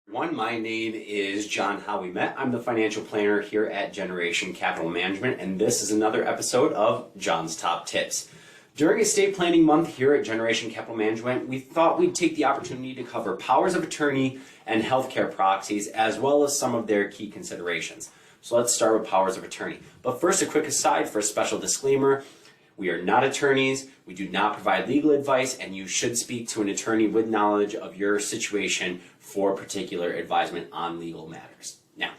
My name is John How We Met. I'm the financial planner here at Generation Capital Management, and this is another episode of John's Top Tips. During estate planning month here at Generation Capital Management, we thought we'd take the opportunity to cover powers of attorney and healthcare proxies, as well as some of their key considerations. So let's start with powers of attorney. But first, a quick aside for a special disclaimer. We are not attorneys, we do not provide legal advice, and you should speak to an attorney with knowledge of your situation for particular advisement on legal matters. Now,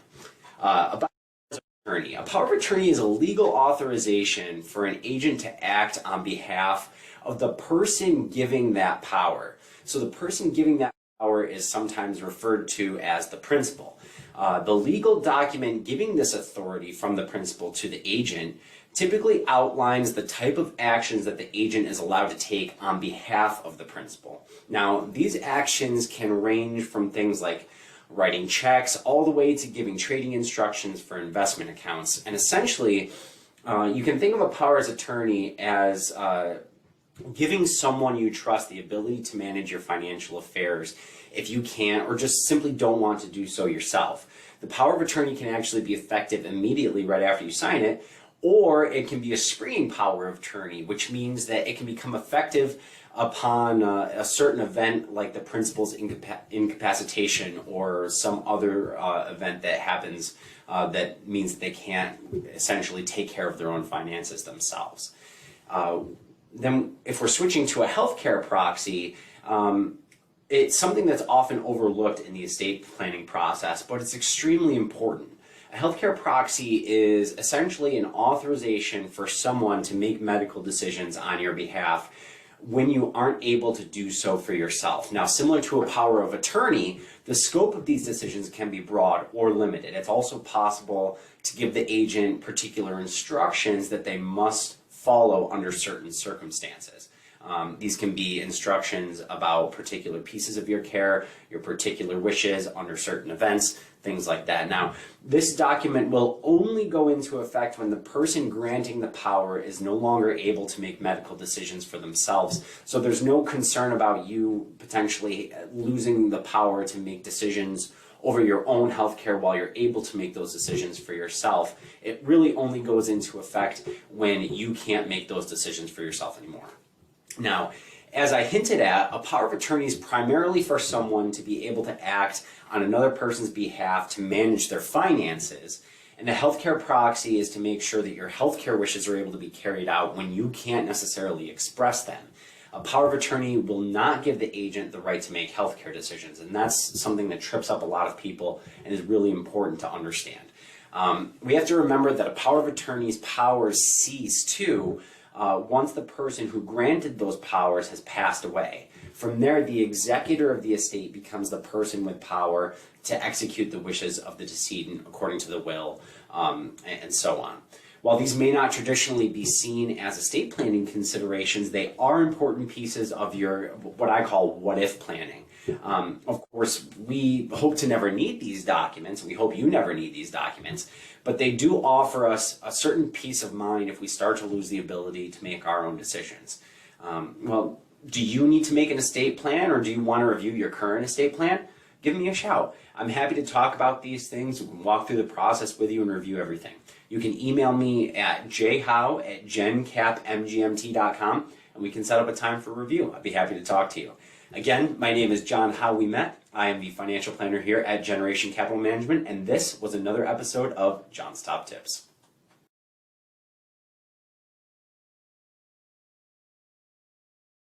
about powers of attorney. A power of attorney is a legal authorization for an agent to act on behalf of the person giving that power. So the person giving that power is sometimes referred to as the principal. The legal document giving this authority from the principal to the agent typically outlines the type of actions that the agent is allowed to take on behalf of the principal. Now, these actions can range from things like writing checks all the way to giving trading instructions for investment accounts. And essentially, you can think of a power as attorney as giving someone you trust the ability to manage your financial affairs if you can't or just simply don't want to do so yourself. The power of attorney can actually be effective immediately right after you sign it, or it can be a springing power of attorney, which means that it can become effective upon a certain event like the principal's incapacitation or some other event that happens that means that they can't essentially take care of their own finances themselves. Then if we're switching to a healthcare proxy, it's something that's often overlooked in the estate planning process, but it's extremely important. A healthcare proxy is essentially an authorization for someone to make medical decisions on your behalf when you aren't able to do so for yourself. Now, similar to a power of attorney, the scope of these decisions can be broad or limited. It's also possible to give the agent particular instructions that they must follow under certain circumstances. These can be instructions about particular pieces of your care, your particular wishes under certain events, things like that. Now, this document will only go into effect when the person granting the power is no longer able to make medical decisions for themselves. So there's no concern about you potentially losing the power to make decisions over your own healthcare while you're able to make those decisions for yourself. It really only goes into effect when you can't make those decisions for yourself anymore. Now, as I hinted at, a power of attorney is primarily for someone to be able to act on another person's behalf to manage their finances, and a healthcare proxy is to make sure that your healthcare wishes are able to be carried out when you can't necessarily express them. A power of attorney will not give the agent the right to make healthcare decisions, and that's something that trips up a lot of people and is really important to understand. We have to remember that a power of attorney's powers cease too once the person who granted those powers has passed away. From there, the executor of the estate becomes the person with power to execute the wishes of the decedent according to the will, and so on. While these may not traditionally be seen as estate planning considerations, they are important pieces of your, what I call what-if planning. Of course, we hope to never need these documents. We hope you never need these documents, but they do offer us a certain peace of mind if we start to lose the ability to make our own decisions. Well, do you need to make an estate plan, or do you want to review your current estate plan? Give me a shout. I'm happy to talk about these things. We can walk through the process with you and review everything. You can email me at jhow@gencapmgmt.com, and we can set up a time for review. I'd be happy to talk to you. Again, my name is John How We Met. I am the financial planner here at Generation Capital Management, and this was another episode of John's Top Tips.